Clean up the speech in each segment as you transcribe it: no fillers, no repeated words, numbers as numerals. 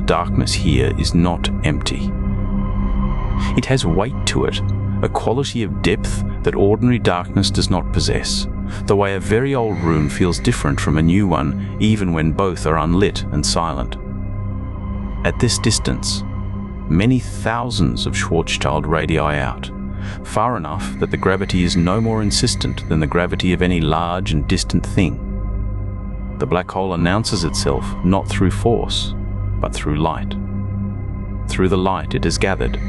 the darkness here is not empty. It has weight to it, a quality of depth that ordinary darkness does not possess, the way a very old room feels different from a new one even when both are unlit and silent. At this distance, many thousands of Schwarzschild radii out, far enough that the gravity is no more insistent than the gravity of any large and distant thing. The black hole announces itself not through force, but through light. Through the light it is gathered.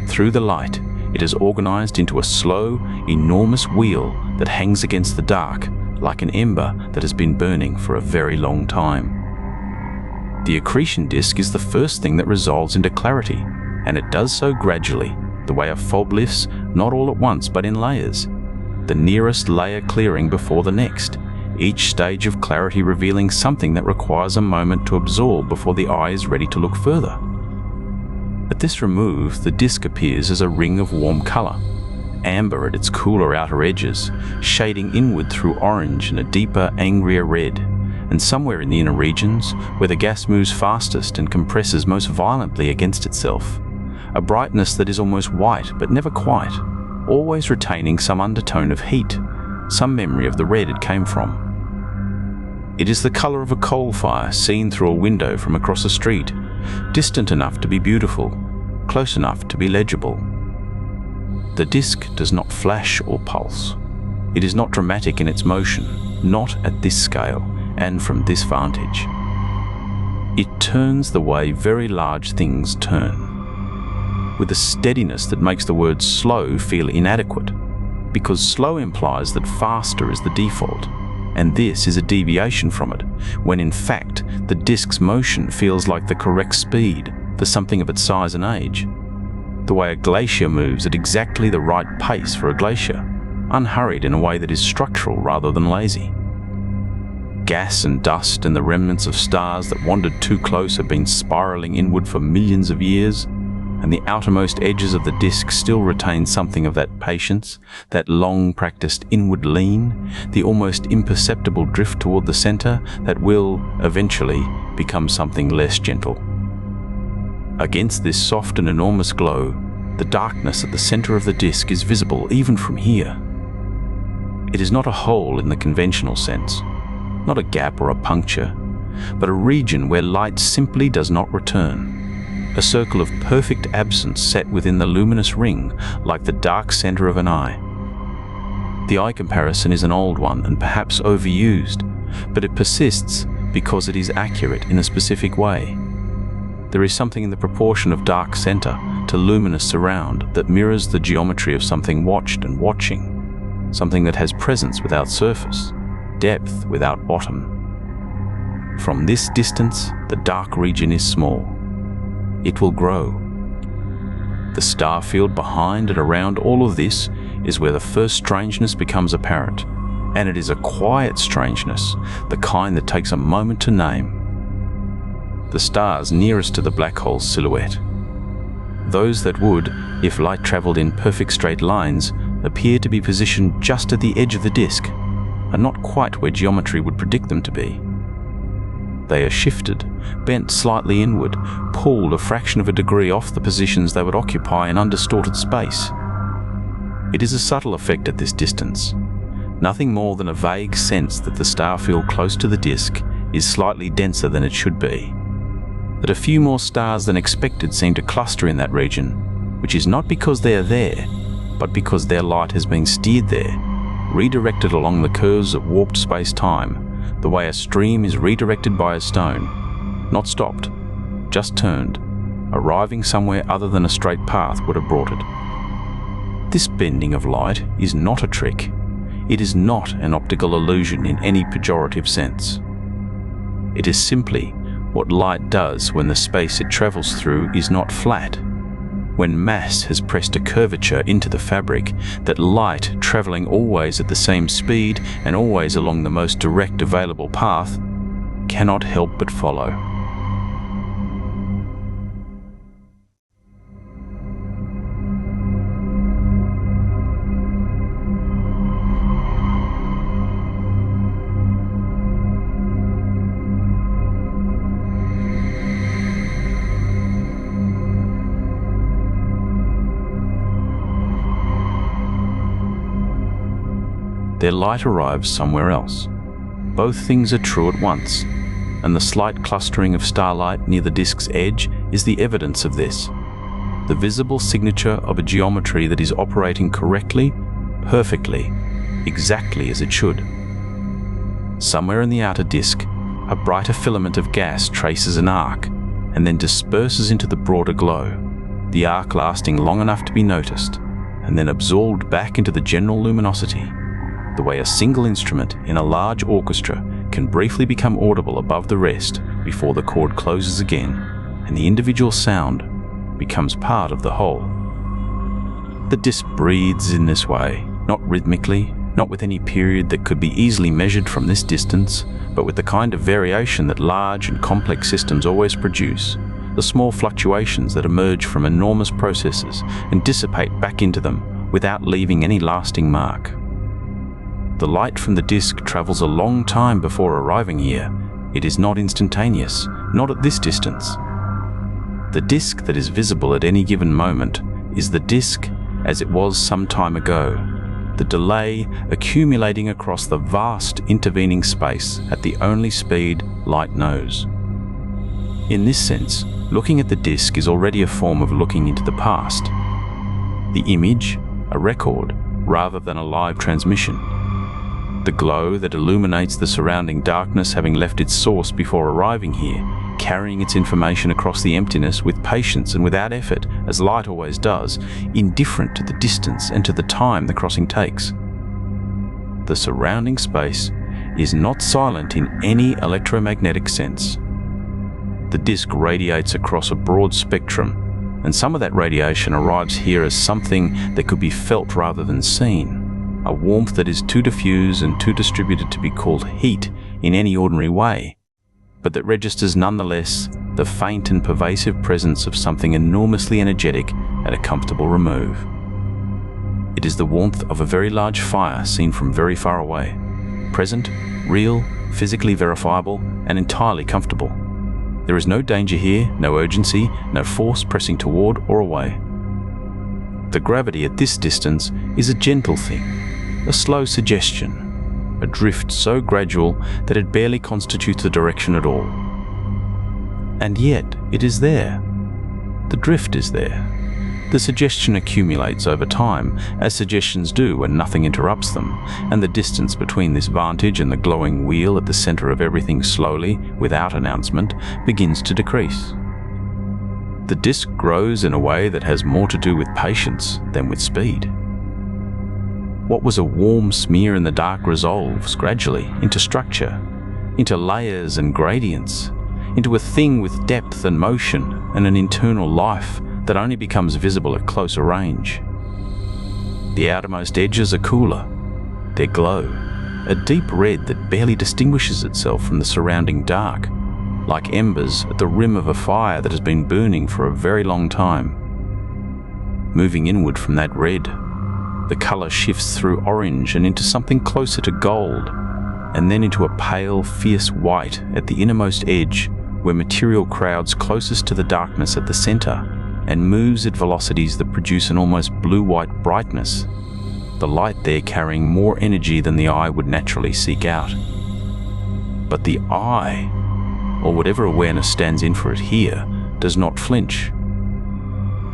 Through the light it is organized into a slow, enormous wheel that hangs against the dark like an ember that has been burning for a very long time. The accretion disk is the first thing that resolves into clarity, and it does so gradually, the way a fog lifts, not all at once but in layers, the nearest layer clearing before the next, each stage of clarity revealing something that requires a moment to absorb before the eye is ready to look further. At this remove, the disk appears as a ring of warm color, amber at its cooler outer edges, shading inward through orange and a deeper, angrier red, and somewhere in the inner regions, where the gas moves fastest and compresses most violently against itself, a brightness that is almost white but never quite, always retaining some undertone of heat, some memory of the red it came from. It is the color of a coal fire seen through a window from across a street, distant enough to be beautiful, close enough to be legible. The disk does not flash or pulse. It is not dramatic in its motion, not at this scale and from this vantage. It turns the way very large things turn, with a steadiness that makes the word slow feel inadequate, because slow implies that faster is the default, and this is a deviation from it, when in fact the disk's motion feels like the correct speed for something of its size and age. The way a glacier moves at exactly the right pace for a glacier, unhurried in a way that is structural rather than lazy. Gas and dust and the remnants of stars that wandered too close have been spiraling inward for millions of years, and the outermost edges of the disk still retain something of that patience, that long-practiced inward lean, the almost imperceptible drift toward the center that will, eventually, become something less gentle. Against this soft and enormous glow, the darkness at the center of the disk is visible even from here. It is not a hole in the conventional sense, not a gap or a puncture, but a region where light simply does not return. A circle of perfect absence set within the luminous ring, like the dark center of an eye. The eye comparison is an old one and perhaps overused, but it persists because it is accurate in a specific way. There is something in the proportion of dark center to luminous surround that mirrors the geometry of something watched and watching, something that has presence without surface, depth without bottom. From this distance, the dark region is small. It will grow. The star field behind and around all of this is where the first strangeness becomes apparent, and it is a quiet strangeness, the kind that takes a moment to name. The stars nearest to the black hole's silhouette. Those that would, if light traveled in perfect straight lines, appear to be positioned just at the edge of the disk, and not quite where geometry would predict them to be. They are shifted, bent slightly inward, pulled a fraction of a degree off the positions they would occupy in undistorted space. It is a subtle effect at this distance, nothing more than a vague sense that the star field close to the disk is slightly denser than it should be, that a few more stars than expected seem to cluster in that region, which is not because they are there, but because their light has been steered there, redirected along the curves of warped space-time, the way a stream is redirected by a stone, not stopped, just turned, arriving somewhere other than a straight path would have brought it. This bending of light is not a trick. It is not an optical illusion in any pejorative sense. It is simply what light does when the space it travels through is not flat, when mass has pressed a curvature into the fabric that light, traveling always at the same speed and always along the most direct available path, cannot help but follow. their light arrives somewhere else. Both things are true at once, and the slight clustering of starlight near the disk's edge is the evidence of this, the visible signature of a geometry that is operating correctly, perfectly, exactly as it should. Somewhere in the outer disk, a brighter filament of gas traces an arc and then disperses into the broader glow, the arc lasting long enough to be noticed and then absorbed back into the general luminosity, the way a single instrument in a large orchestra can briefly become audible above the rest before the chord closes again and the individual sound becomes part of the whole. The disk breathes in this way, not rhythmically, not with any period that could be easily measured from this distance, but with the kind of variation that large and complex systems always produce, the small fluctuations that emerge from enormous processes and dissipate back into them without leaving any lasting mark. The light from the disk travels a long time before arriving here. It is not instantaneous, not at this distance. The disk that is visible at any given moment is the disk as it was some time ago, the delay accumulating across the vast intervening space at the only speed light knows. In this sense, looking at the disk is already a form of looking into the past. The image, a record, rather than a live transmission. The glow that illuminates the surrounding darkness having left its source before arriving here, carrying its information across the emptiness with patience and without effort, as light always does, indifferent to the distance and to the time the crossing takes. The surrounding space is not silent in any electromagnetic sense. The disk radiates across a broad spectrum, and some of that radiation arrives here as something that could be felt rather than seen, a warmth that is too diffuse and too distributed to be called heat in any ordinary way, but that registers nonetheless the faint and pervasive presence of something enormously energetic at a comfortable remove. It is the warmth of a very large fire seen from very far away, present, real, physically verifiable, and entirely comfortable. There is no danger here, no urgency, no force pressing toward or away. The gravity at this distance is a gentle thing, a slow suggestion, a drift so gradual that it barely constitutes a direction at all. And yet it is there. The drift is there. The suggestion accumulates over time, as suggestions do when nothing interrupts them, and the distance between this vantage and the glowing wheel at the center of everything slowly, without announcement, begins to decrease. The disk grows in a way that has more to do with patience than with speed. What was a warm smear in the dark resolves gradually into structure, into layers and gradients, into a thing with depth and motion and an internal life that only becomes visible at closer range. The outermost edges are cooler, their glow, a deep red that barely distinguishes itself from the surrounding dark, like embers at the rim of a fire that has been burning for a very long time. Moving inward from that red, the color shifts through orange and into something closer to gold, and then into a pale, fierce white at the innermost edge where material crowds closest to the darkness at the center and moves at velocities that produce an almost blue-white brightness, the light there carrying more energy than the eye would naturally seek out. But the eye, or whatever awareness stands in for it here, does not flinch.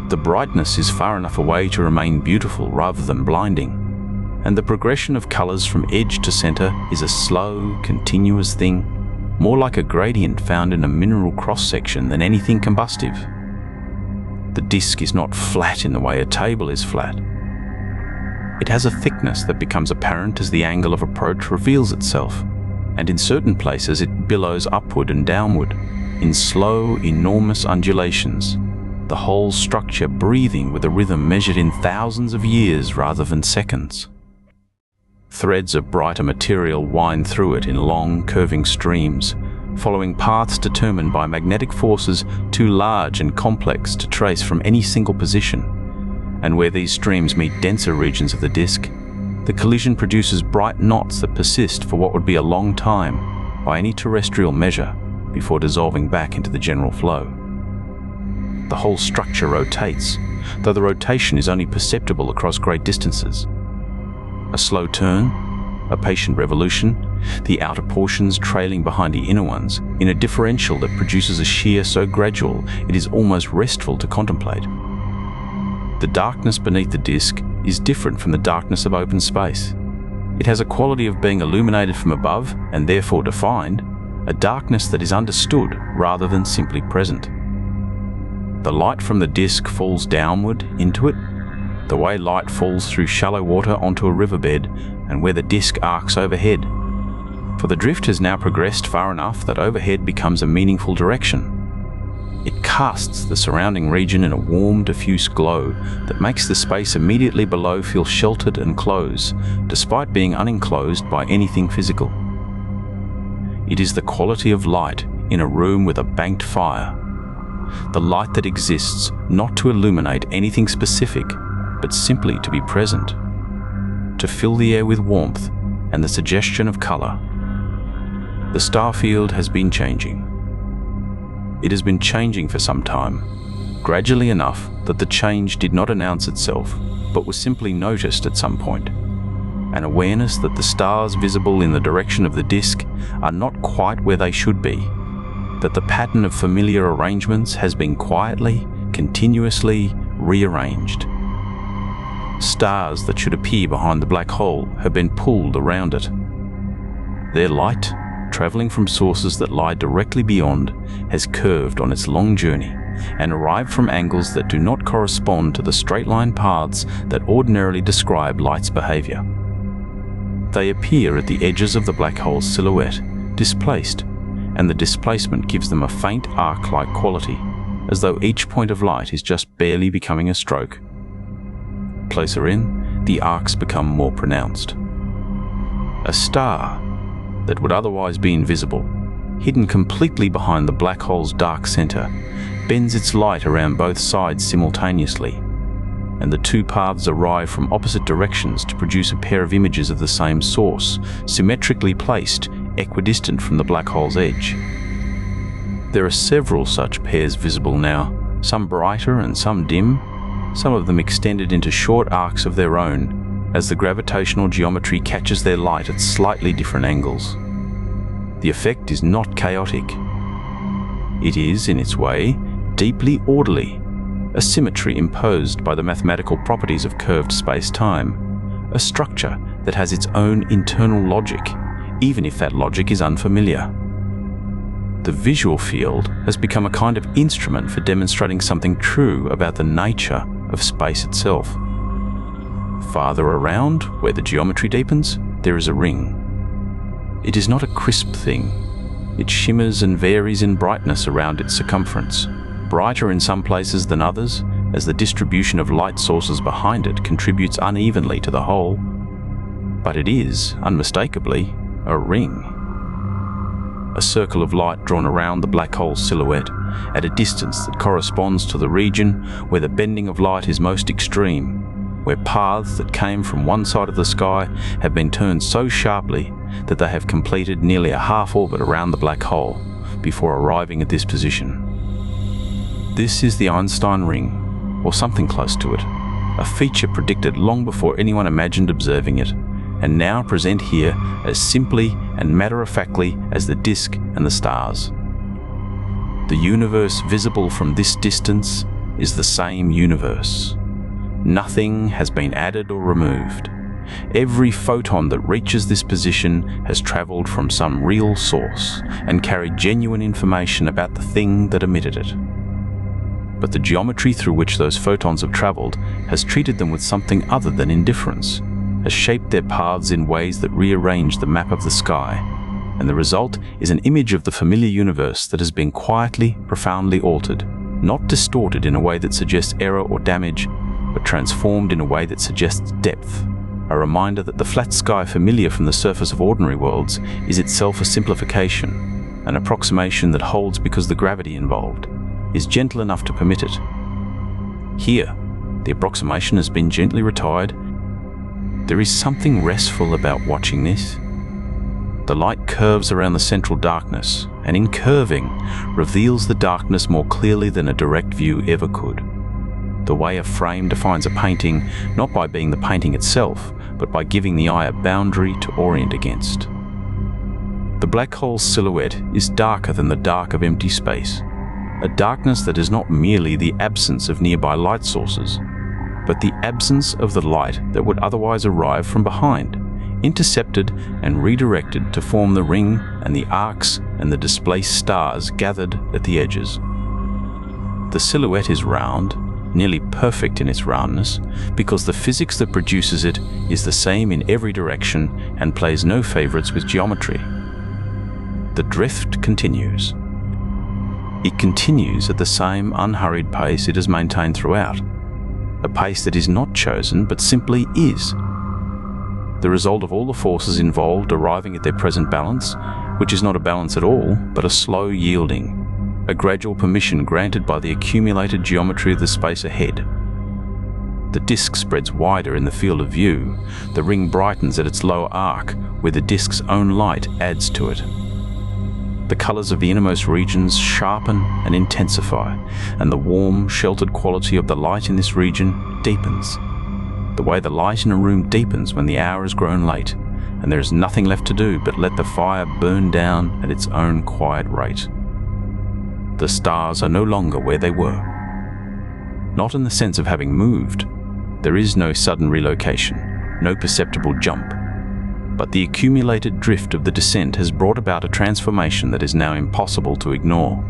The brightness is far enough away to remain beautiful rather than blinding, and the progression of colors from edge to center is a slow, continuous thing, more like a gradient found in a mineral cross-section than anything combustive. The disk is not flat in the way a table is flat. It has a thickness that becomes apparent as the angle of approach reveals itself, and in certain places it billows upward and downward, in slow, enormous undulations, the whole structure breathing with a rhythm measured in thousands of years rather than seconds. Threads of brighter material wind through it in long, curving streams, following paths determined by magnetic forces too large and complex to trace from any single position. And where these streams meet denser regions of the disk, the collision produces bright knots that persist for what would be a long time by any terrestrial measure before dissolving back into the general flow. The whole structure rotates, though the rotation is only perceptible across great distances. A slow turn, a patient revolution, the outer portions trailing behind the inner ones, in a differential that produces a shear so gradual it is almost restful to contemplate. The darkness beneath the disk is different from the darkness of open space. It has a quality of being illuminated from above and therefore defined, a darkness that is understood rather than simply present. The light from the disk falls downward into it, the way light falls through shallow water onto a riverbed and where the disk arcs overhead. For the drift has now progressed far enough that overhead becomes a meaningful direction. It casts the surrounding region in a warm, diffuse glow that makes the space immediately below feel sheltered and close, despite being unenclosed by anything physical. It is the quality of light in a room with a banked fire. The light that exists not to illuminate anything specific, but simply to be present, to fill the air with warmth and the suggestion of color. The star field has been changing. It has been changing for some time, gradually enough that the change did not announce itself, but was simply noticed at some point. An awareness that the stars visible in the direction of the disk are not quite where they should be, that the pattern of familiar arrangements has been quietly, continuously rearranged. Stars that should appear behind the black hole have been pulled around it. Their light, traveling from sources that lie directly beyond, has curved on its long journey and arrived from angles that do not correspond to the straight-line paths that ordinarily describe light's behavior. They appear at the edges of the black hole's silhouette, displaced, and the displacement gives them a faint arc-like quality, as though each point of light is just barely becoming a stroke. Closer in, the arcs become more pronounced. A star that would otherwise be invisible, hidden completely behind the black hole's dark center, bends its light around both sides simultaneously, and the two paths arrive from opposite directions to produce a pair of images of the same source, symmetrically placed, equidistant from the black hole's edge. There are several such pairs visible now, some brighter and some dim, some of them extended into short arcs of their own, as the gravitational geometry catches their light at slightly different angles. The effect is not chaotic. It is, in its way, deeply orderly, a symmetry imposed by the mathematical properties of curved space-time, a structure that has its own internal logic, even if that logic is unfamiliar. The visual field has become a kind of instrument for demonstrating something true about the nature of space itself. Farther around, where the geometry deepens, there is a ring. It is not a crisp thing. It shimmers and varies in brightness around its circumference, brighter in some places than others, as the distribution of light sources behind it contributes unevenly to the whole. But it is, unmistakably, a ring. A circle of light drawn around the black hole's silhouette at a distance that corresponds to the region where the bending of light is most extreme, where paths that came from one side of the sky have been turned so sharply that they have completed nearly a half orbit around the black hole before arriving at this position. This is the Einstein ring, or something close to it, a feature predicted long before anyone imagined observing it, and now present here as simply and matter-of-factly as the disk and the stars. The universe visible from this distance is the same universe. Nothing has been added or removed. Every photon that reaches this position has traveled from some real source and carried genuine information about the thing that emitted it. But the geometry through which those photons have traveled has treated them with something other than indifference, has shaped their paths in ways that rearrange the map of the sky, and the result is an image of the familiar universe that has been quietly, profoundly altered, not distorted in a way that suggests error or damage, but transformed in a way that suggests depth, a reminder that the flat sky familiar from the surface of ordinary worlds is itself a simplification, an approximation that holds because the gravity involved is gentle enough to permit it. Here, the approximation has been gently retired. There is something restful about watching this. The light curves around the central darkness, and in curving, reveals the darkness more clearly than a direct view ever could. the way a frame defines a painting not by being the painting itself, but by giving the eye a boundary to orient against. The black hole's silhouette is darker than the dark of empty space, a darkness that is not merely the absence of nearby light sources, but the absence of the light that would otherwise arrive from behind, intercepted and redirected to form the ring and the arcs and the displaced stars gathered at the edges. The silhouette is round, nearly perfect in its roundness, because the physics that produces it is the same in every direction and plays no favorites with geometry. The drift continues. It continues at the same unhurried pace it has maintained throughout, a pace that is not chosen but simply is, the result of all the forces involved arriving at their present balance, which is not a balance at all, but a slow yielding, a gradual permission granted by the accumulated geometry of the space ahead. The disk spreads wider in the field of view, the ring brightens at its lower arc, where the disk's own light adds to it. The colors of the innermost regions sharpen and intensify, and the warm, sheltered quality of the light in this region deepens. The way the light in a room deepens when the hour has grown late, and there is nothing left to do but let the fire burn down at its own quiet rate. The stars are no longer where they were. Not in the sense of having moved. There is no sudden relocation, no perceptible jump. But the accumulated drift of the descent has brought about a transformation that is now impossible to ignore.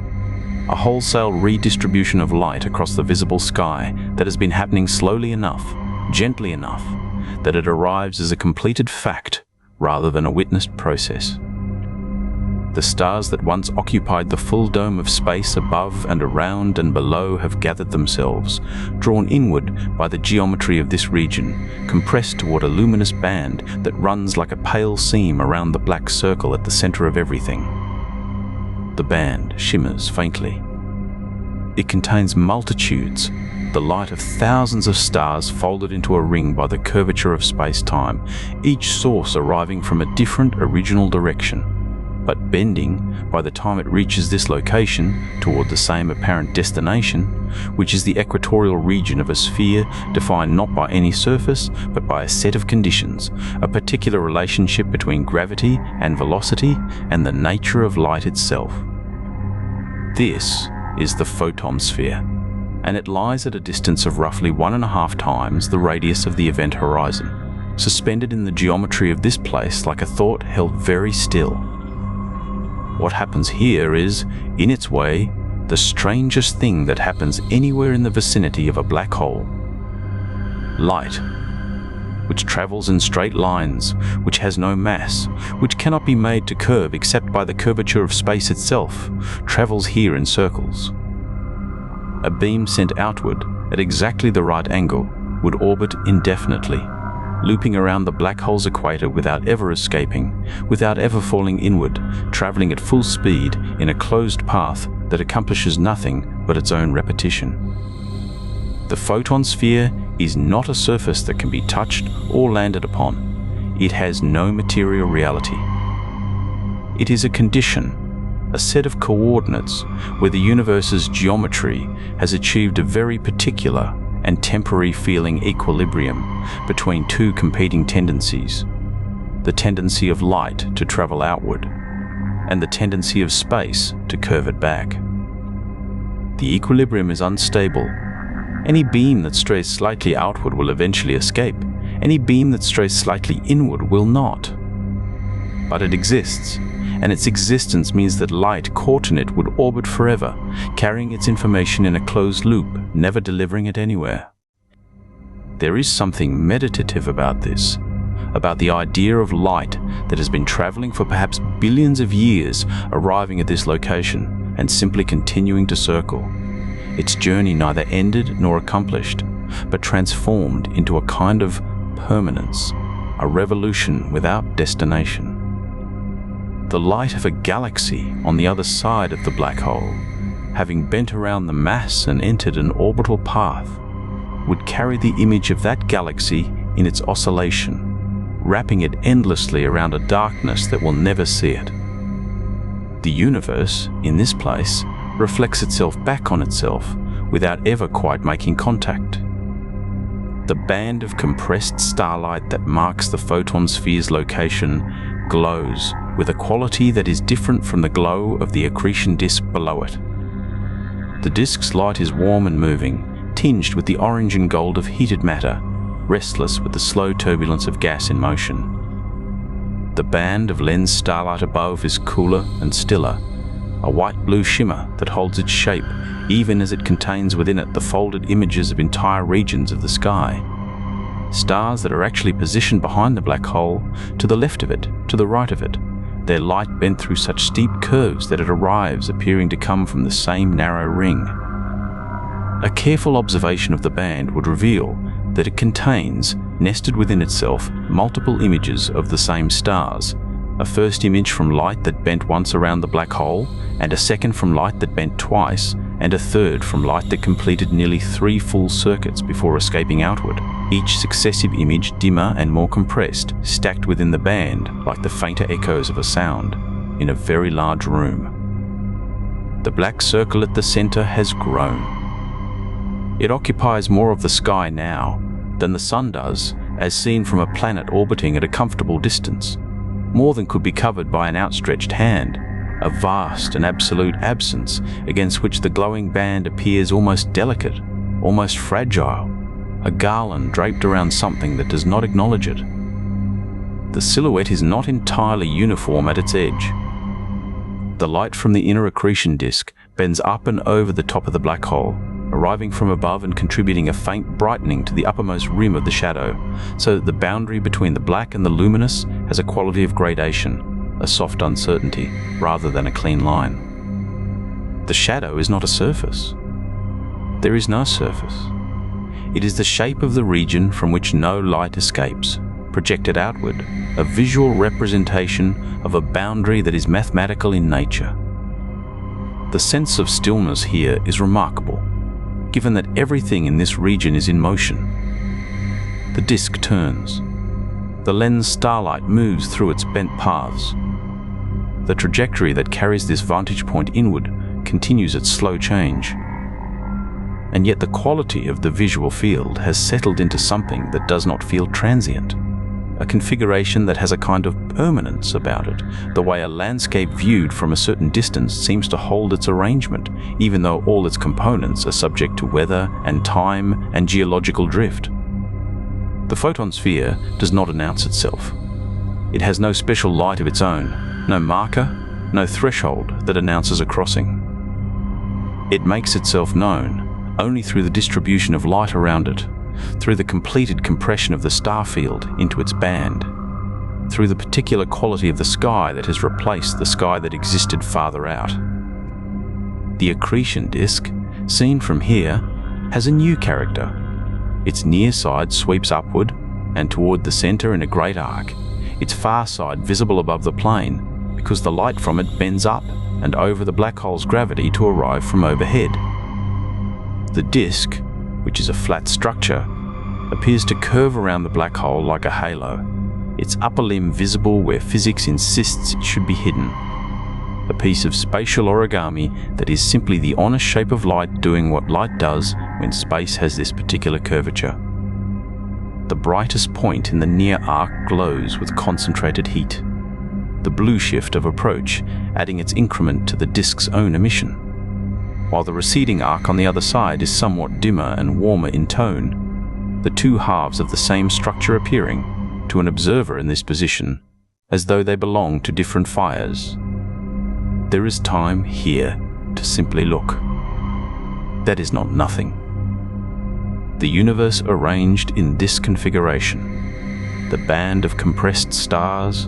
A wholesale redistribution of light across the visible sky that has been happening slowly enough, gently enough, that it arrives as a completed fact rather than a witnessed process. The stars that once occupied the full dome of space above and around and below have gathered themselves, drawn inward by the geometry of this region, compressed toward a luminous band that runs like a pale seam around the black circle at the center of everything. The band shimmers faintly. It contains multitudes, the light of thousands of stars folded into a ring by the curvature of space-time, each source arriving from a different original direction, but bending by the time it reaches this location toward the same apparent destination, which is the equatorial region of a sphere defined not by any surface, but by a set of conditions, a particular relationship between gravity and velocity and the nature of light itself. This is the Photon Sphere, and it lies at a distance of roughly 1.5 times the radius of the event horizon, suspended in the geometry of this place like a thought held very still. What happens here is, in its way, the strangest thing that happens anywhere in the vicinity of a black hole. Light, which travels in straight lines, which has no mass, which cannot be made to curve except by the curvature of space itself, travels here in circles. A beam sent outward at exactly the right angle would orbit indefinitely, looping around the black hole's equator without ever escaping, without ever falling inward, traveling at full speed in a closed path that accomplishes nothing but its own repetition. The photon sphere is not a surface that can be touched or landed upon. It has no material reality. It is a condition, a set of coordinates where the universe's geometry has achieved a very particular and temporary feeling equilibrium between two competing tendencies, the tendency of light to travel outward and the tendency of space to curve it back. The equilibrium is unstable. Any beam that strays slightly outward will eventually escape. Any beam that strays slightly inward will not. But it exists, and its existence means that light caught in it would orbit forever, carrying its information in a closed loop, never delivering it anywhere. There is something meditative about this, about the idea of light that has been traveling for perhaps billions of years, arriving at this location and simply continuing to circle. Its journey neither ended nor accomplished, but transformed into a kind of permanence, a revolution without destination. The light of a galaxy on the other side of the black hole, having bent around the mass and entered an orbital path, would carry the image of that galaxy in its oscillation, wrapping it endlessly around a darkness that will never see it. The universe, in this place, reflects itself back on itself, without ever quite making contact. The band of compressed starlight that marks the Photon Sphere's location glows with a quality that is different from the glow of the accretion disk below it. The disk's light is warm and moving, tinged with the orange and gold of heated matter, restless with the slow turbulence of gas in motion. The band of lens starlight above is cooler and stiller, a white-blue shimmer that holds its shape even as it contains within it the folded images of entire regions of the sky. Stars that are actually positioned behind the black hole, to the left of it, to the right of it, their light bent through such steep curves that it arrives appearing to come from the same narrow ring. A careful observation of the band would reveal that it contains, nested within itself, multiple images of the same stars, a first image from light that bent once around the black hole, and a second from light that bent twice, and a third from light that completed nearly 3 full circuits before escaping outward, each successive image dimmer and more compressed, stacked within the band like the fainter echoes of a sound, in a very large room. The black circle at the center has grown. It occupies more of the sky now than the sun does, as seen from a planet orbiting at a comfortable distance, more than could be covered by an outstretched hand, a vast and absolute absence against which the glowing band appears almost delicate, almost fragile, a garland draped around something that does not acknowledge it. The silhouette is not entirely uniform at its edge. The light from the inner accretion disk bends up and over the top of the black hole, arriving from above and contributing a faint brightening to the uppermost rim of the shadow, so that the boundary between the black and the luminous has a quality of gradation, a soft uncertainty, rather than a clean line. The shadow is not a surface. There is no surface. It is the shape of the region from which no light escapes, projected outward, a visual representation of a boundary that is mathematical in nature. The sense of stillness here is remarkable, given that everything in this region is in motion. The disk turns. The lens starlight moves through its bent paths. The trajectory that carries this vantage point inward continues its slow change. And yet the quality of the visual field has settled into something that does not feel transient, a configuration that has a kind of permanence about it, the way a landscape viewed from a certain distance seems to hold its arrangement, even though all its components are subject to weather and time and geological drift. The Photon Sphere does not announce itself. It has no special light of its own, no marker, no threshold that announces a crossing. It makes itself known only through the distribution of light around it, through the completed compression of the star field into its band, through the particular quality of the sky that has replaced the sky that existed farther out. The accretion disk, seen from here, has a new character. Its near side sweeps upward and toward the center in a great arc, its far side visible above the plane because the light from it bends up and over the black hole's gravity to arrive from overhead. The disk, which is a flat structure, appears to curve around the black hole like a halo, its upper limb visible where physics insists it should be hidden. A piece of spatial origami that is simply the honest shape of light doing what light does when space has this particular curvature. The brightest point in the near arc glows with concentrated heat, the blue shift of approach adding its increment to the disk's own emission, while the receding arc on the other side is somewhat dimmer and warmer in tone, the two halves of the same structure appearing, to an observer in this position, as though they belong to different fires. There is time here to simply look. That is not nothing. The universe arranged in this configuration, the band of compressed stars,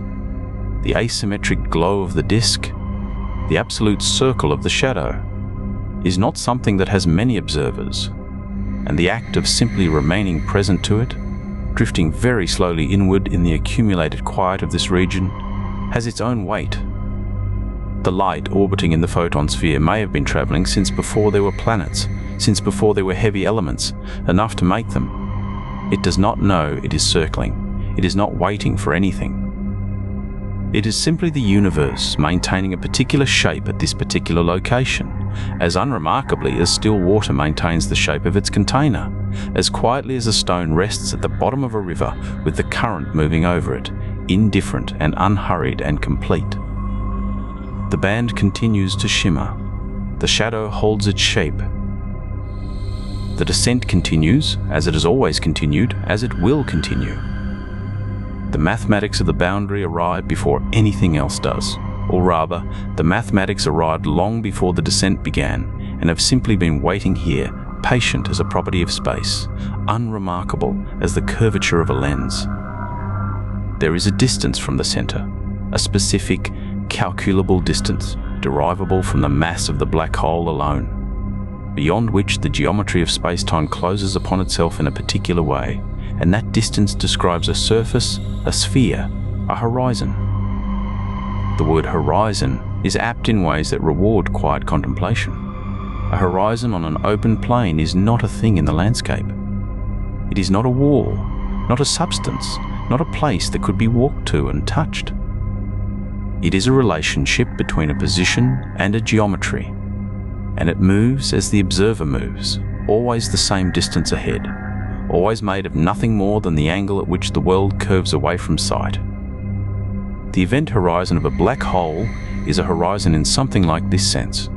the asymmetric glow of the disk, the absolute circle of the shadow, is not something that has many observers, and the act of simply remaining present to it, drifting very slowly inward in the accumulated quiet of this region, has its own weight. The light orbiting in the Photon Sphere may have been traveling since before there were planets, since before there were heavy elements, enough to make them. It does not know it is circling. It is not waiting for anything. It is simply the universe maintaining a particular shape at this particular location, as unremarkably as still water maintains the shape of its container, as quietly as a stone rests at the bottom of a river with the current moving over it, indifferent and unhurried and complete. The band continues to shimmer. The shadow holds its shape. The descent continues, as it has always continued, as it will continue. The mathematics of the boundary arrive before anything else does, or rather, the mathematics arrived long before the descent began and have simply been waiting here, patient as a property of space, unremarkable as the curvature of a lens. There is a distance from the center, a specific, calculable distance, derivable from the mass of the black hole alone, beyond which the geometry of space-time closes upon itself in a particular way, and that distance describes a surface, a sphere, a horizon. The word horizon is apt in ways that reward quiet contemplation. A horizon on an open plain is not a thing in the landscape. It is not a wall, not a substance, not a place that could be walked to and touched. It is a relationship between a position and a geometry, and it moves as the observer moves, always the same distance ahead, always made of nothing more than the angle at which the world curves away from sight. The event horizon of a black hole is a horizon in something like this sense,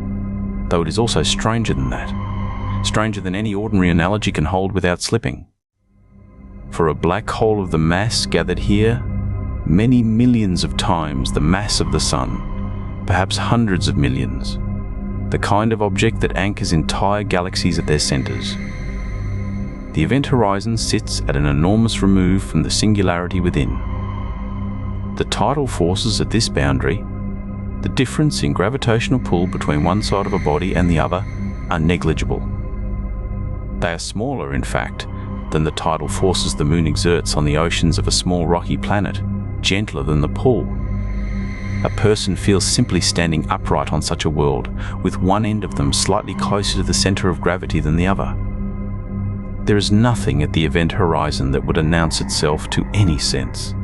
though it is also stranger than that, stranger than any ordinary analogy can hold without slipping. For a black hole of the mass gathered here, many millions of times the mass of the sun, perhaps hundreds of millions, the kind of object that anchors entire galaxies at their centers. The event horizon sits at an enormous remove from the singularity within. The tidal forces at this boundary, the difference in gravitational pull between one side of a body and the other, are negligible. They are smaller, in fact, than the tidal forces the moon exerts on the oceans of a small rocky planet, gentler than the pull. A person feels simply standing upright on such a world, with one end of them slightly closer to the center of gravity than the other. There is nothing at the event horizon that would announce itself to any sense.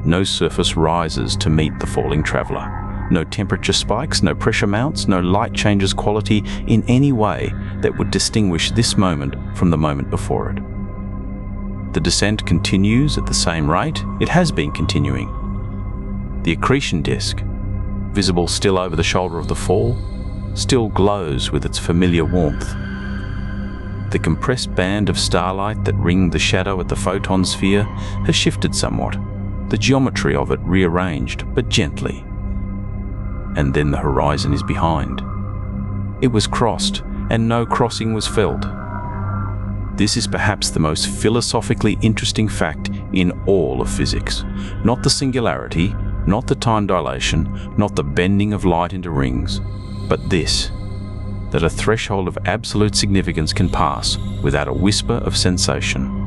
No surface rises to meet the falling traveler. No temperature spikes, no pressure mounts, no light changes quality in any way that would distinguish this moment from the moment before it. The descent continues at the same rate it has been continuing. The accretion disk, visible still over the shoulder of the fall, still glows with its familiar warmth. The compressed band of starlight that ringed the shadow at the Photon Sphere has shifted somewhat, the geometry of it rearranged, but gently. And then the horizon is behind. It was crossed, and no crossing was felt. This is perhaps the most philosophically interesting fact in all of physics. Not the singularity, not the time dilation, not the bending of light into rings, but this, that a threshold of absolute significance can pass without a whisper of sensation.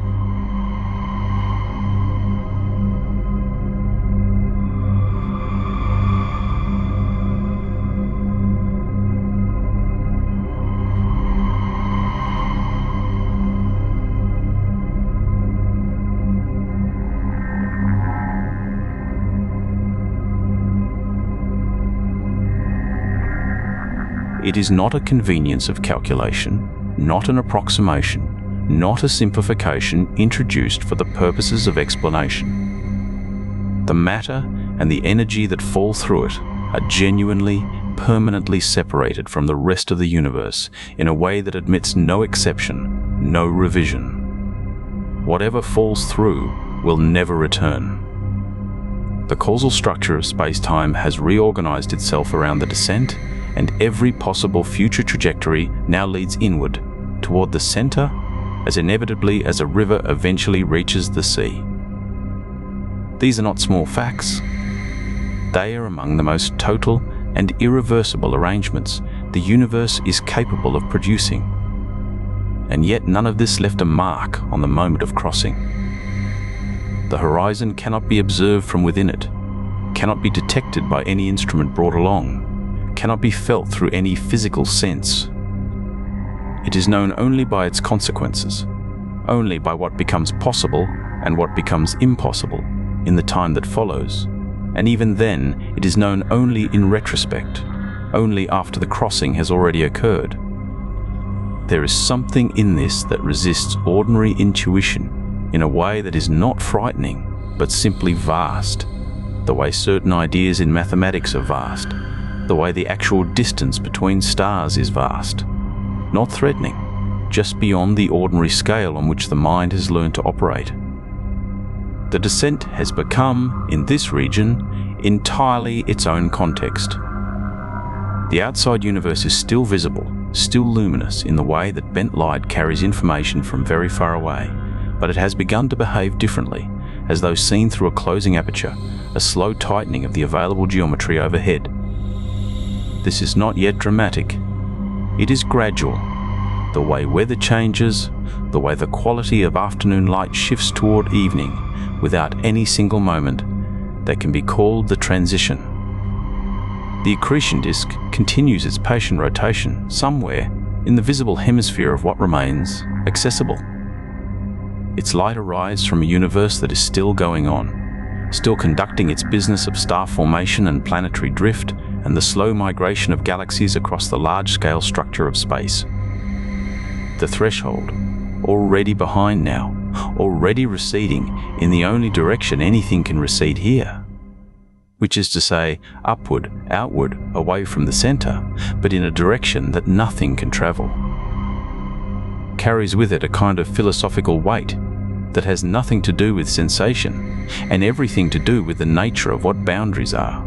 It is not a convenience of calculation, not an approximation, not a simplification introduced for the purposes of explanation. The matter and the energy that fall through it are genuinely, permanently separated from the rest of the universe in a way that admits no exception, no revision. Whatever falls through will never return. The causal structure of space-time has reorganized itself around the descent, and every possible future trajectory now leads inward, toward the center, as inevitably as a river eventually reaches the sea. These are not small facts. They are among the most total and irreversible arrangements the universe is capable of producing. And yet none of this left a mark on the moment of crossing. The horizon cannot be observed from within it, cannot be detected by any instrument brought along, cannot be felt through any physical sense. It is known only by its consequences, only by what becomes possible and what becomes impossible in the time that follows, and even then it is known only in retrospect, only after the crossing has already occurred. There is something in this that resists ordinary intuition in a way that is not frightening, but simply vast, the way certain ideas in mathematics are vast, the way the actual distance between stars is vast. Not threatening, just beyond the ordinary scale on which the mind has learned to operate. The descent has become, in this region, entirely its own context. The outside universe is still visible, still luminous in the way that bent light carries information from very far away, but it has begun to behave differently, as though seen through a closing aperture, a slow tightening of the available geometry overhead. This is not yet dramatic. It is gradual. The way weather changes, the way the quality of afternoon light shifts toward evening, without any single moment, that can be called the transition. The accretion disk continues its patient rotation somewhere in the visible hemisphere of what remains accessible. Its light arrives from a universe that is still going on, still conducting its business of star formation and planetary drift and the slow migration of galaxies across the large-scale structure of space. The threshold, already behind now, already receding in the only direction anything can recede here, which is to say, upward, outward, away from the center, but in a direction that nothing can travel, carries with it a kind of philosophical weight that has nothing to do with sensation and everything to do with the nature of what boundaries are.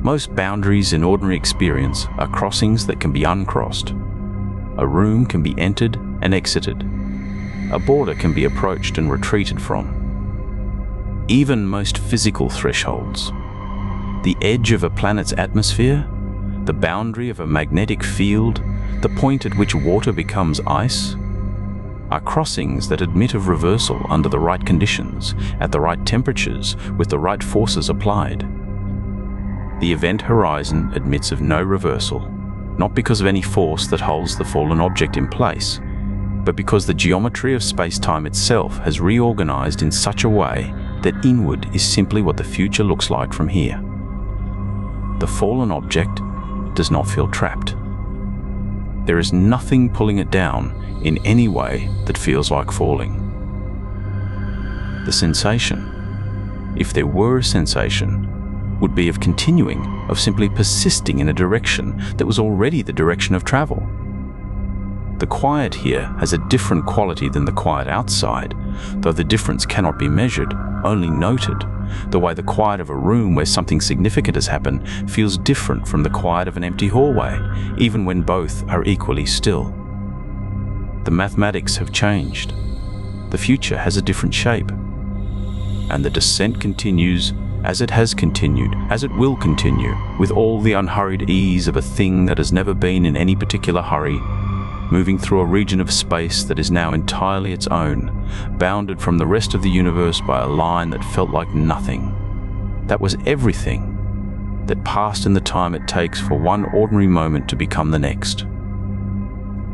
Most boundaries in ordinary experience are crossings that can be uncrossed. A room can be entered and exited. A border can be approached and retreated from. Even most physical thresholds, the edge of a planet's atmosphere, the boundary of a magnetic field, the point at which water becomes ice, are crossings that admit of reversal under the right conditions, at the right temperatures, with the right forces applied. The event horizon admits of no reversal, not because of any force that holds the fallen object in place, but because the geometry of space-time itself has reorganized in such a way that inward is simply what the future looks like from here. The fallen object does not feel trapped. There is nothing pulling it down in any way that feels like falling. The sensation, if there were a sensation, would be of continuing, of simply persisting in a direction that was already the direction of travel. The quiet here has a different quality than the quiet outside, though the difference cannot be measured, only noted, the way the quiet of a room where something significant has happened feels different from the quiet of an empty hallway, even when both are equally still. The mathematics have changed. The future has a different shape. And the descent continues as it has continued, as it will continue, with all the unhurried ease of a thing that has never been in any particular hurry, moving through a region of space that is now entirely its own, bounded from the rest of the universe by a line that felt like nothing. That was everything that passed in the time it takes for one ordinary moment to become the next.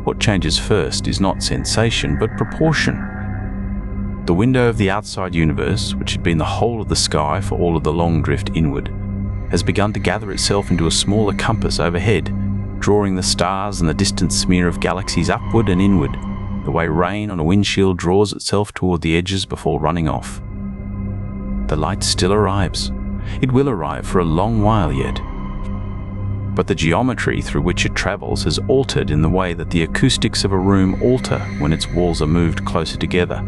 What changes first is not sensation, but proportion. The window of the outside universe, which had been the whole of the sky for all of the long drift inward, has begun to gather itself into a smaller compass overhead, drawing the stars and the distant smear of galaxies upward and inward, the way rain on a windshield draws itself toward the edges before running off. The light still arrives. It will arrive for a long while yet. But the geometry through which it travels has altered in the way that the acoustics of a room alter when its walls are moved closer together,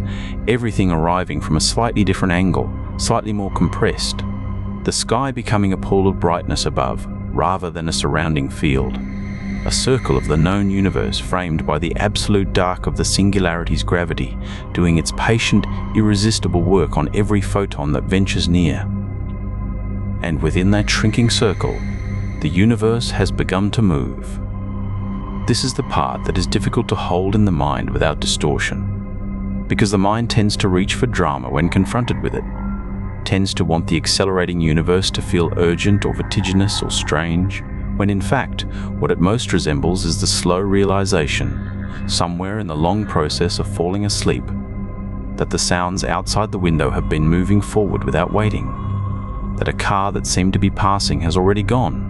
everything arriving from a slightly different angle, slightly more compressed, the sky becoming a pool of brightness above, rather than a surrounding field, a circle of the known universe framed by the absolute dark of the singularity's gravity, doing its patient, irresistible work on every photon that ventures near. And within that shrinking circle, the universe has begun to move. This is the part that is difficult to hold in the mind without distortion, because the mind tends to reach for drama when confronted with it, tends to want the accelerating universe to feel urgent or vertiginous or strange, when in fact, what it most resembles is the slow realization, somewhere in the long process of falling asleep, that the sounds outside the window have been moving forward without waiting, that a car that seemed to be passing has already gone,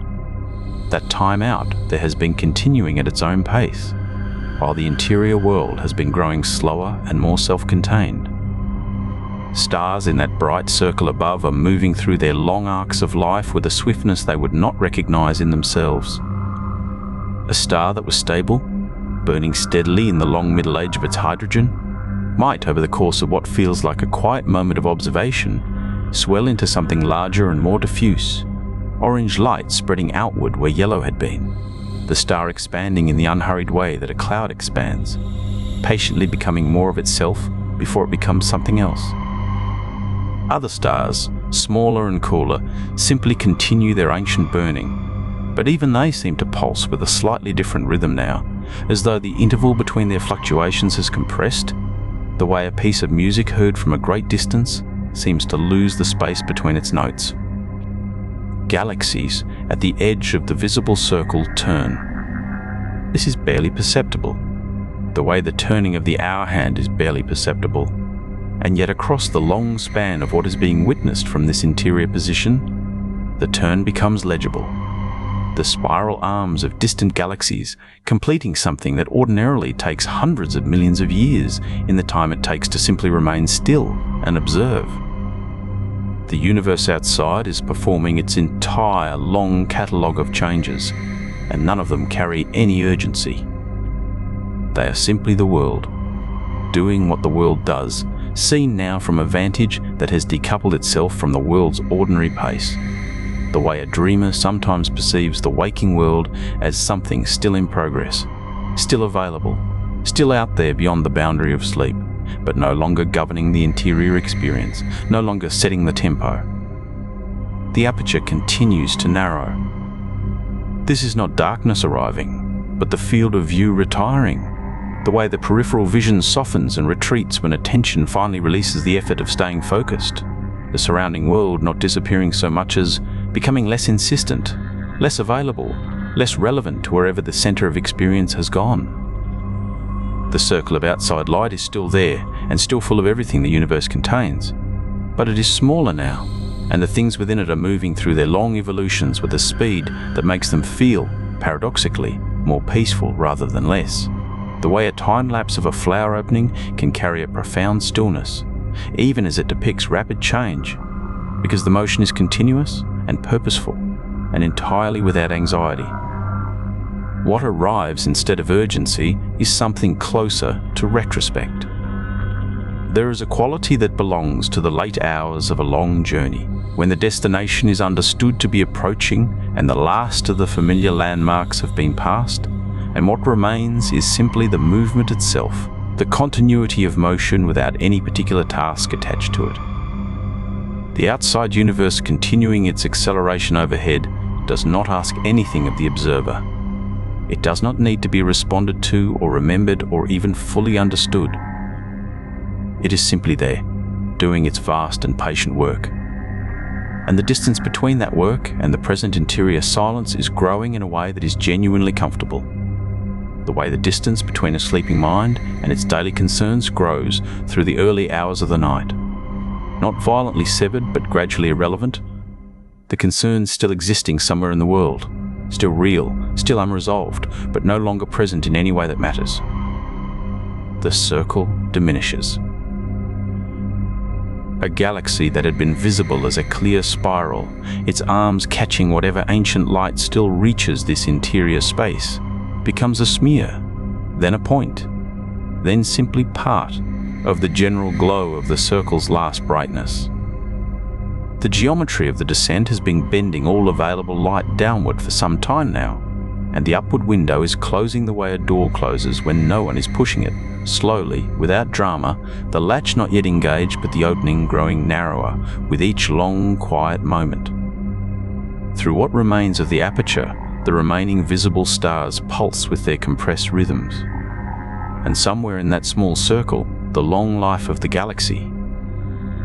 that time out there has been continuing at its own pace, while the interior world has been growing slower and more self-contained. Stars in that bright circle above are moving through their long arcs of life with a swiftness they would not recognize in themselves. A star that was stable, burning steadily in the long middle age of its hydrogen, might, over the course of what feels like a quiet moment of observation, swell into something larger and more diffuse, orange light spreading outward where yellow had been, the star expanding in the unhurried way that a cloud expands, patiently becoming more of itself before it becomes something else. Other stars, smaller and cooler, simply continue their ancient burning, but even they seem to pulse with a slightly different rhythm now, as though the interval between their fluctuations has compressed, the way a piece of music heard from a great distance seems to lose the space between its notes. Galaxies at the edge of the visible circle turn. This is barely perceptible, the way the turning of the hour hand is barely perceptible, and yet across the long span of what is being witnessed from this interior position, the turn becomes legible. The spiral arms of distant galaxies completing something that ordinarily takes hundreds of millions of years in the time it takes to simply remain still and observe. The universe outside is performing its entire long catalogue of changes, and none of them carry any urgency. They are simply the world, doing what the world does, seen now from a vantage that has decoupled itself from the world's ordinary pace. The way a dreamer sometimes perceives the waking world as something still in progress, still available, still out there beyond the boundary of sleep, but no longer governing the interior experience, no longer setting the tempo. The aperture continues to narrow. This is not darkness arriving, but the field of view retiring, the way the peripheral vision softens and retreats when attention finally releases the effort of staying focused, the surrounding world not disappearing so much as becoming less insistent, less available, less relevant to wherever the center of experience has gone. The circle of outside light is still there and still full of everything the universe contains, but it is smaller now, and the things within it are moving through their long evolutions with a speed that makes them feel, paradoxically, more peaceful rather than less. The way a time lapse of a flower opening can carry a profound stillness, even as it depicts rapid change, because the motion is continuous and purposeful and entirely without anxiety. What arrives instead of urgency is something closer to retrospect. There is a quality that belongs to the late hours of a long journey, when the destination is understood to be approaching and the last of the familiar landmarks have been passed, and what remains is simply the movement itself, the continuity of motion without any particular task attached to it. The outside universe continuing its acceleration overhead does not ask anything of the observer. It does not need to be responded to or remembered or even fully understood. It is simply there, doing its vast and patient work. And the distance between that work and the present interior silence is growing in a way that is genuinely comfortable. The way the distance between a sleeping mind and its daily concerns grows through the early hours of the night. Not violently severed, but gradually irrelevant. The concerns still existing somewhere in the world, still real, still unresolved, but no longer present in any way that matters. The circle diminishes. A galaxy that had been visible as a clear spiral, its arms catching whatever ancient light still reaches this interior space, becomes a smear, then a point, then simply part of the general glow of the circle's last brightness. The geometry of the descent has been bending all available light downward for some time now, and the upward window is closing the way a door closes when no one is pushing it, slowly, without drama, the latch not yet engaged but the opening growing narrower with each long, quiet moment. Through what remains of the aperture, the remaining visible stars pulse with their compressed rhythms. And somewhere in that small circle, the long life of the galaxy,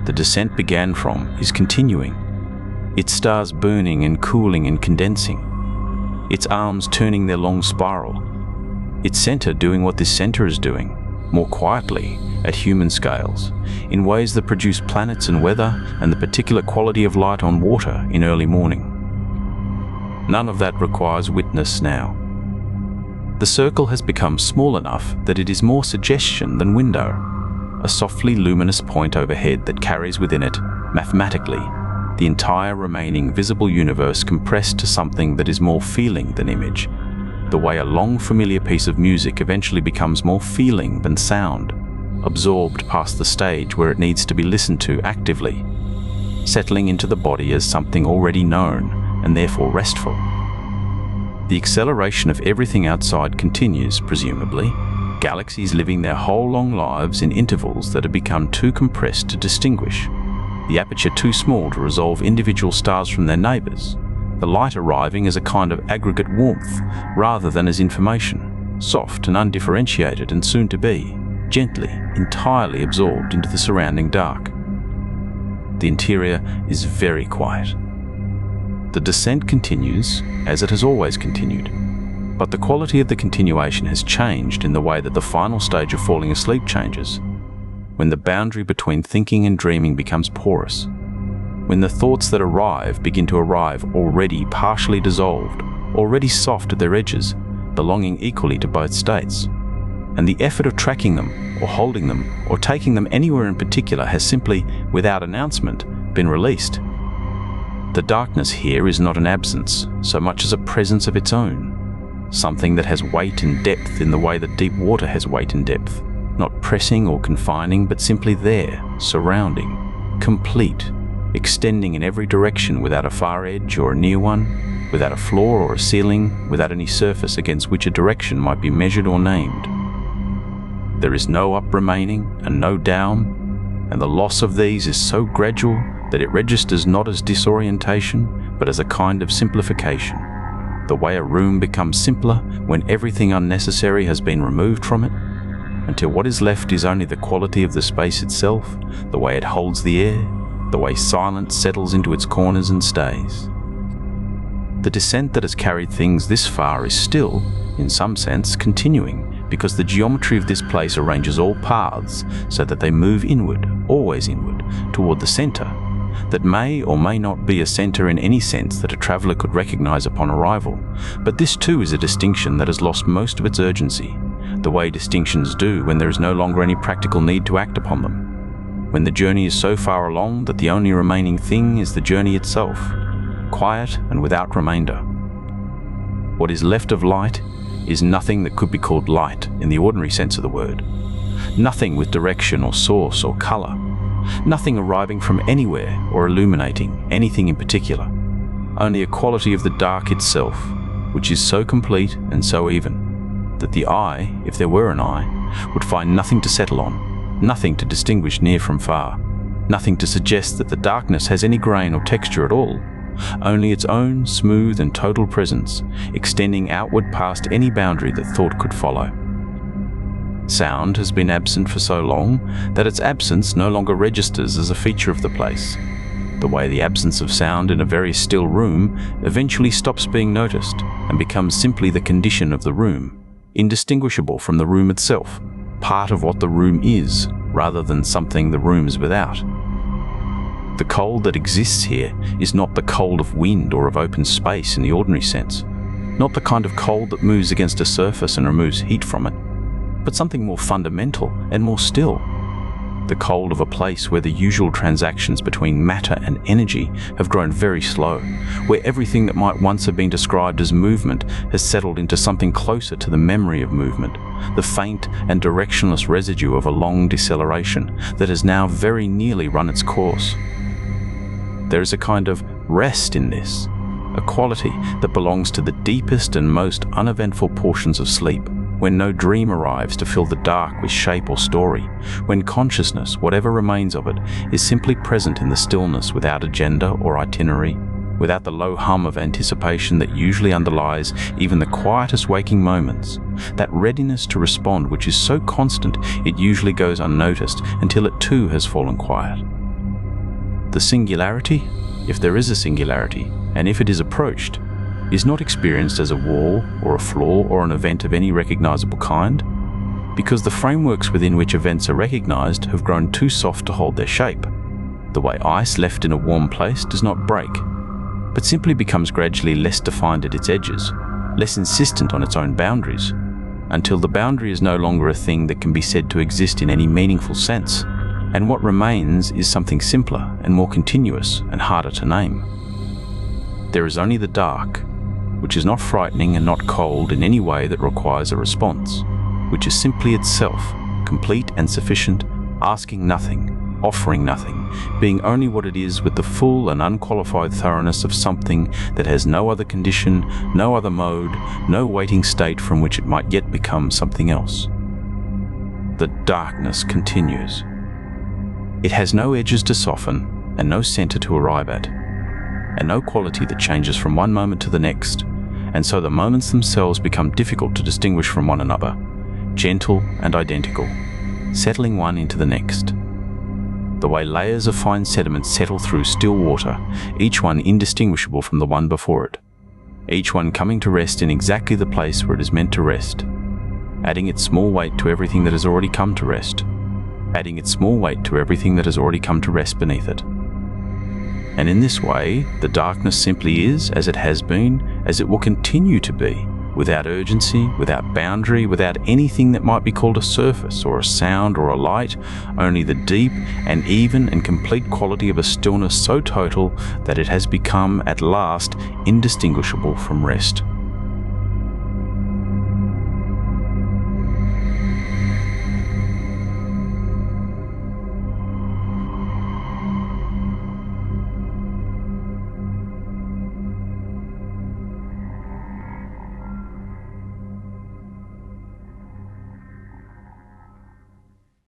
the descent began from, is continuing, its stars burning and cooling and condensing, its arms turning their long spiral, its center doing what this center is doing, more quietly, at human scales, in ways that produce planets and weather and the particular quality of light on water in early morning. None of that requires witness now. The circle has become small enough that it is more suggestion than window, a softly luminous point overhead that carries within it, mathematically, the entire remaining visible universe compressed to something that is more feeling than image, the way a long familiar piece of music eventually becomes more feeling than sound, absorbed past the stage where it needs to be listened to actively, settling into the body as something already known and therefore restful. The acceleration of everything outside continues, presumably, galaxies living their whole long lives in intervals that have become too compressed to distinguish, the aperture too small to resolve individual stars from their neighbours, the light arriving as a kind of aggregate warmth rather than as information, soft and undifferentiated and soon to be, gently, entirely absorbed into the surrounding dark. The interior is very quiet. The descent continues, as it has always continued, but the quality of the continuation has changed in the way that the final stage of falling asleep changes, when the boundary between thinking and dreaming becomes porous, when the thoughts that arrive begin to arrive already partially dissolved, already soft at their edges, belonging equally to both states, and the effort of tracking them, or holding them, or taking them anywhere in particular has simply, without announcement, been released. The darkness here is not an absence, so much as a presence of its own, something that has weight and depth in the way that deep water has weight and depth, not pressing or confining, but simply there, surrounding, complete, extending in every direction without a far edge or a near one, without a floor or a ceiling, without any surface against which a direction might be measured or named. There is no up remaining and no down, and the loss of these is so gradual that it registers not as disorientation, but as a kind of simplification, the way a room becomes simpler when everything unnecessary has been removed from it, until what is left is only the quality of the space itself, the way it holds the air, the way silence settles into its corners and stays. The descent that has carried things this far is still, in some sense, continuing, because the geometry of this place arranges all paths so that they move inward, always inward, toward the centre, that may or may not be a centre in any sense that a traveller could recognise upon arrival, but this too is a distinction that has lost most of its urgency, the way distinctions do when there is no longer any practical need to act upon them, when the journey is so far along that the only remaining thing is the journey itself, quiet and without remainder. What is left of light is nothing that could be called light in the ordinary sense of the word, nothing with direction or source or colour, nothing arriving from anywhere or illuminating anything in particular, only a quality of the dark itself, which is so complete and so even, that the eye, if there were an eye, would find nothing to settle on, nothing to distinguish near from far, nothing to suggest that the darkness has any grain or texture at all, only its own smooth and total presence, extending outward past any boundary that thought could follow. Sound has been absent for so long that its absence no longer registers as a feature of the place, the way the absence of sound in a very still room eventually stops being noticed and becomes simply the condition of the room, indistinguishable from the room itself, part of what the room is, rather than something the room is without. The cold that exists here is not the cold of wind or of open space in the ordinary sense, not the kind of cold that moves against a surface and removes heat from it, but something more fundamental and more still. The cold of a place where the usual transactions between matter and energy have grown very slow, where everything that might once have been described as movement has settled into something closer to the memory of movement, the faint and directionless residue of a long deceleration that has now very nearly run its course. There is a kind of rest in this, a quality that belongs to the deepest and most uneventful portions of sleep, when no dream arrives to fill the dark with shape or story, when consciousness, whatever remains of it, is simply present in the stillness without agenda or itinerary, without the low hum of anticipation that usually underlies even the quietest waking moments, that readiness to respond which is so constant it usually goes unnoticed until it too has fallen quiet. The singularity, if there is a singularity, and if it is approached, is not experienced as a wall or a flaw or an event of any recognizable kind, because the frameworks within which events are recognized have grown too soft to hold their shape. The way ice left in a warm place does not break, but simply becomes gradually less defined at its edges, less insistent on its own boundaries, until the boundary is no longer a thing that can be said to exist in any meaningful sense, and what remains is something simpler and more continuous and harder to name. There is only the dark, which is not frightening and not cold in any way that requires a response, which is simply itself, complete and sufficient, asking nothing, offering nothing, being only what it is with the full and unqualified thoroughness of something that has no other condition, no other mode, no waiting state from which it might yet become something else. The darkness continues. It has no edges to soften and no center to arrive at, and no quality that changes from one moment to the next, and so the moments themselves become difficult to distinguish from one another, gentle and identical, settling one into the next. The way layers of fine sediment settle through still water, each one indistinguishable from the one before it, each one coming to rest in exactly the place where it is meant to rest, adding its small weight to everything that has already come to rest, adding its small weight to everything that has already come to rest beneath it. And in this way, the darkness simply is, as it has been, as it will continue to be, without urgency, without boundary, without anything that might be called a surface or a sound or a light, only the deep and even and complete quality of a stillness so total that it has become at last indistinguishable from rest.